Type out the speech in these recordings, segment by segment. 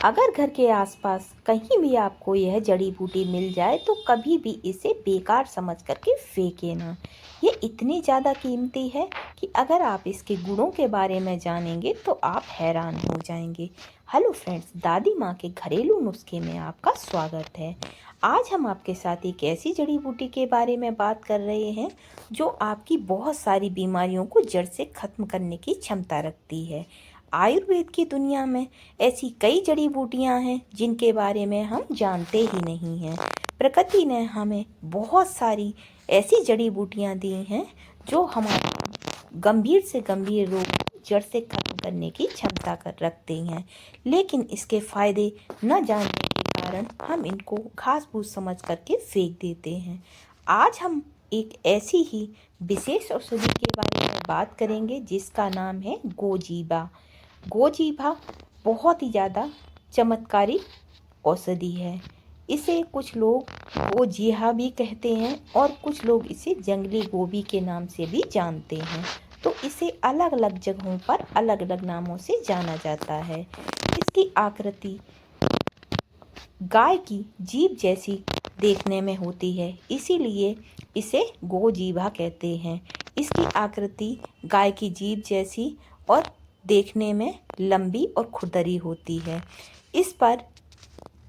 अगर घर के आसपास कहीं भी आपको यह जड़ी बूटी मिल जाए तो कभी भी इसे बेकार समझ करके फेंके ना। ये इतनी ज़्यादा कीमती है कि अगर आप इसके गुणों के बारे में जानेंगे तो आप हैरान हो जाएंगे। हेलो फ्रेंड्स, दादी माँ के घरेलू नुस्खे में आपका स्वागत है। आज हम आपके साथ एक ऐसी जड़ी बूटी के बारे में बात कर रहे हैं जो आपकी बहुत सारी बीमारियों को जड़ से ख़त्म करने की क्षमता रखती है। आयुर्वेद की दुनिया में ऐसी कई जड़ी बूटियां हैं जिनके बारे में हम जानते ही नहीं हैं। प्रकृति ने हमें बहुत सारी ऐसी जड़ी बूटियां दी हैं जो हमारे गंभीर से गंभीर रोग को जड़ से खत्म करने की क्षमता कर रखते हैं, लेकिन इसके फायदे न जानने के कारण हम इनको घास फूस समझ करके फेंक देते हैं। आज हम एक ऐसी ही विशेष औषधि के बारे में बात करेंगे जिसका नाम है गोजीबा। गोजीबा बहुत ही ज़्यादा चमत्कारी औषधि है। इसे कुछ लोग गोजिहा भी कहते हैं और कुछ लोग इसे जंगली गोभी के नाम से भी जानते हैं। तो इसे अलग अलग जगहों पर अलग अलग नामों से जाना जाता है। इसकी आकृति गाय की जीभ जैसी देखने में होती है, इसीलिए इसे गोजीभा कहते हैं। इसकी आकृति गाय की जीभ जैसी और देखने में लंबी और खुरदरी होती है। इस पर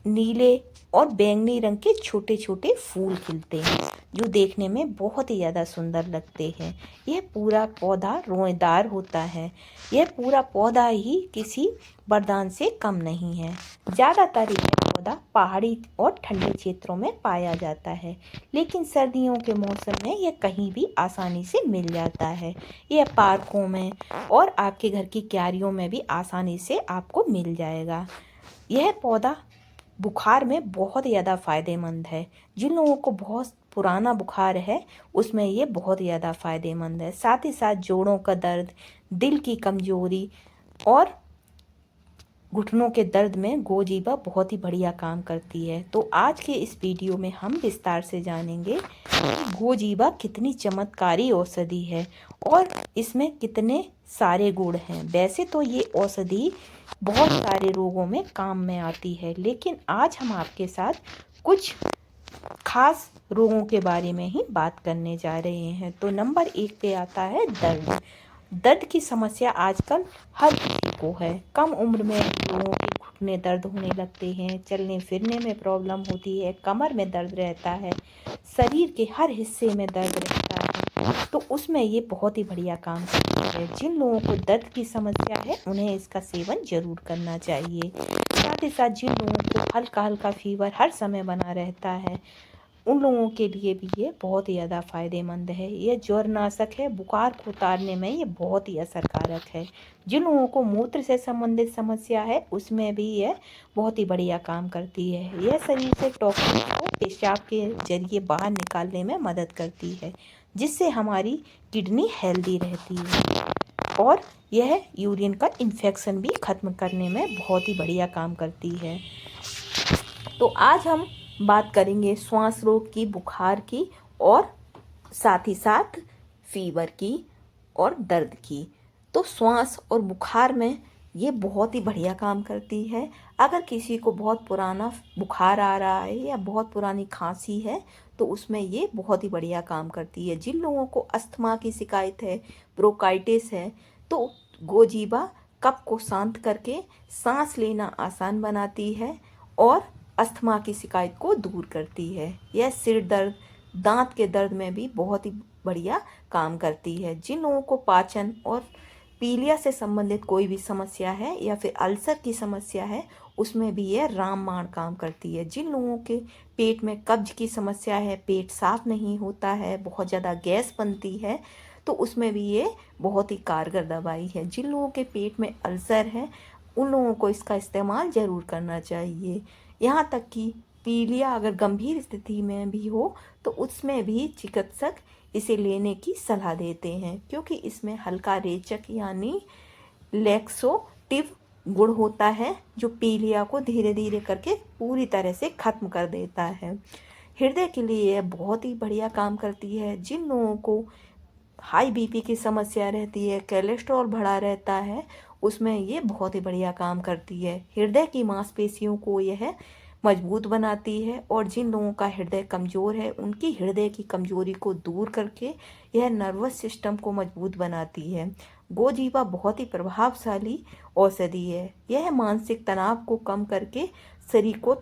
नीले और बैंगनी रंग के छोटे छोटे फूल खिलते हैं जो देखने में बहुत ही ज़्यादा सुंदर लगते हैं। यह पूरा पौधा रोएदार होता है। यह पूरा पौधा ही किसी वरदान से कम नहीं है। ज़्यादातर यह पौधा पहाड़ी और ठंडे क्षेत्रों में पाया जाता है, लेकिन सर्दियों के मौसम में यह कहीं भी आसानी से मिल जाता है। यह पार्कों में और आपके घर की क्यारियों में भी आसानी से आपको मिल जाएगा। यह पौधा बुखार में बहुत ज़्यादा फ़ायदेमंद है। जिन लोगों को बहुत पुराना बुखार है उसमें ये बहुत ज़्यादा फ़ायदेमंद है। साथ ही साथ जोड़ों का दर्द, दिल की कमज़ोरी और घुटनों के दर्द में गोजीबा बहुत ही बढ़िया काम करती है। तो आज के इस वीडियो में हम विस्तार से जानेंगे कि गोजीबा कितनी चमत्कारी औषधि है और इसमें कितने सारे गुण हैं। वैसे तो ये औषधि बहुत सारे रोगों में काम में आती है, लेकिन आज हम आपके साथ कुछ खास रोगों के बारे में ही बात करने जा रहे हैं। तो नंबर 1 पे आता है दर्द। दर्द की समस्या आजकल हर किसी को है। कम उम्र में लोगों के घुटने दर्द होने लगते हैं, चलने फिरने में प्रॉब्लम होती है, कमर में दर्द रहता है, शरीर के हर हिस्से में दर्द रहता है, तो उसमें ये बहुत ही बढ़िया काम करती है। जिन लोगों को दर्द की समस्या है उन्हें इसका सेवन जरूर करना चाहिए। साथ ही साथ जिन लोगों को हल्का हल्का फीवर हर समय बना रहता है उन लोगों के लिए भी ये बहुत ही ज़्यादा फ़ायदेमंद है। ये ज्वरनाशक है, बुखार को उतारने में ये बहुत ही असरकारक है। जिन लोगों को मूत्र से संबंधित समस्या है उसमें भी यह बहुत ही बढ़िया काम करती है। यह शरीर से टॉक्सिन को पेशाब के जरिए बाहर निकालने में मदद करती है, जिससे हमारी किडनी हेल्दी रहती है और यह यूरिन का इन्फेक्शन भी ख़त्म करने में बहुत ही बढ़िया काम करती है। तो आज हम बात करेंगे श्वास रोग की, बुखार की और साथ ही साथ फीवर की और दर्द की। तो श्वास और बुखार में ये बहुत ही बढ़िया काम करती है। अगर किसी को बहुत पुराना बुखार आ रहा है या बहुत पुरानी खांसी है तो उसमें ये बहुत ही बढ़िया काम करती है। जिन लोगों को अस्थमा की शिकायत है, ब्रोंकाइटिस है, तो गोजीबा कफ को शांत करके सांस लेना आसान बनाती है और अस्थमा की शिकायत को दूर करती है। यह सिर दर्द, दांत के दर्द में भी बहुत ही बढ़िया काम करती है। जिन लोगों को पाचन और पीलिया से संबंधित कोई भी समस्या है या फिर अल्सर की समस्या है उसमें भी यह रामबाण काम करती है। जिन लोगों के पेट में कब्ज की समस्या है, पेट साफ नहीं होता है, बहुत ज़्यादा गैस बनती है, तो उसमें भी ये बहुत ही कारगर दवाई है। जिन लोगों के पेट में अल्सर है उन लोगों को इसका इस्तेमाल ज़रूर करना चाहिए। यहाँ तक कि पीलिया अगर गंभीर स्थिति में भी हो तो उसमें भी चिकित्सक इसे लेने की सलाह देते हैं, क्योंकि इसमें हल्का रेचक यानी लैक्सोटिव गुण होता है जो पीलिया को धीरे धीरे करके पूरी तरह से ख़त्म कर देता है। हृदय के लिए यह बहुत ही बढ़िया काम करती है। जिन लोगों को हाई बीपी की समस्या रहती है, कोलेस्ट्रॉल बढ़ा रहता है, उसमें ये बहुत ही बढ़िया काम करती है। हृदय की मांसपेशियों को यह मजबूत बनाती है और जिन लोगों का हृदय कमज़ोर है उनकी हृदय की कमज़ोरी को दूर करके यह नर्वस सिस्टम को मजबूत बनाती है। गोजीबा बहुत ही प्रभावशाली औषधि है। यह मानसिक तनाव को कम करके शरीर को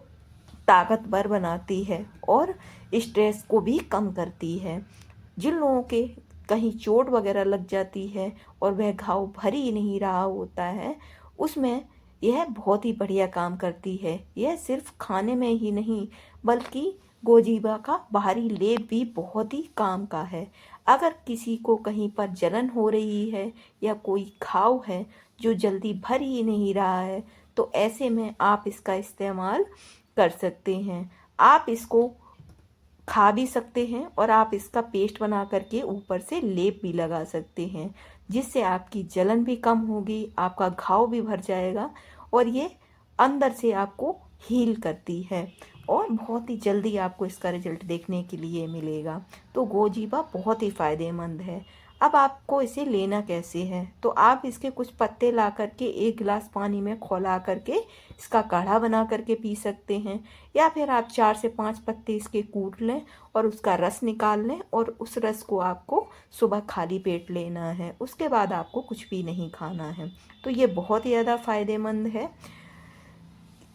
ताकतवर बनाती है और स्ट्रेस को भी कम करती है। जिन लोगों के कहीं चोट वगैरह लग जाती है और वह घाव भर ही नहीं रहा होता है, उसमें यह बहुत ही बढ़िया काम करती है। यह सिर्फ खाने में ही नहीं बल्कि गोजीबा का बाहरी लेप भी बहुत ही काम का है। अगर किसी को कहीं पर जलन हो रही है या कोई घाव है जो जल्दी भर ही नहीं रहा है, तो ऐसे में आप इसका इस्तेमाल कर सकते हैं। आप इसको खा भी सकते हैं और आप इसका पेस्ट बना करके ऊपर से लेप भी लगा सकते हैं, जिससे आपकी जलन भी कम होगी, आपका घाव भी भर जाएगा और ये अंदर से आपको हील करती है और बहुत ही जल्दी आपको इसका रिजल्ट देखने के लिए मिलेगा। तो गोजीबा बहुत ही फ़ायदेमंद है। अब आपको इसे लेना कैसे है, तो आप इसके कुछ पत्ते ला करके 1 गिलास पानी में खौला करके इसका काढ़ा बना करके पी सकते हैं, या फिर आप 4 से 5 पत्ते इसके कूट लें और उसका रस निकाल लें और उस रस को आपको सुबह खाली पेट लेना है। उसके बाद आपको कुछ भी नहीं खाना है। तो ये बहुत ही ज़्यादा फ़ायदेमंद है।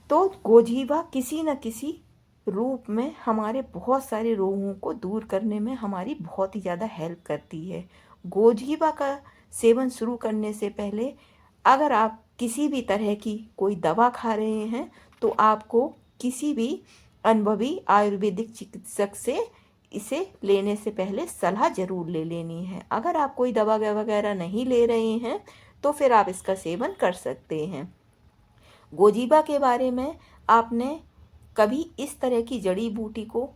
तो गोजीबा किसी न किसी रूप में हमारे बहुत सारे रोगों को दूर करने में हमारी बहुत ही ज़्यादा हेल्प करती है। गोजीबा का सेवन शुरू करने से पहले अगर आप किसी भी तरह की कोई दवा खा रहे हैं तो आपको किसी भी अनुभवी आयुर्वेदिक चिकित्सक से इसे लेने से पहले सलाह ज़रूर ले लेनी है। अगर आप कोई दवा वगैरह नहीं ले रहे हैं तो फिर आप इसका सेवन कर सकते हैं। गोजीबा के बारे में आपने कभी इस तरह की जड़ी बूटी को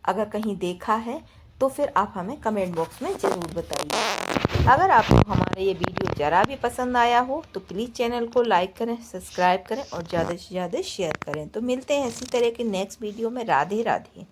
अगर कहीं देखा है तो फिर आप हमें कमेंट बॉक्स में ज़रूर बताइए। अगर आपको हमारा ये वीडियो ज़रा भी पसंद आया हो तो प्लीज़ चैनल को लाइक करें, सब्सक्राइब करें और ज़्यादा से ज़्यादा शेयर करें। तो मिलते हैं इसी तरह के नेक्स्ट वीडियो में। राधे राधे।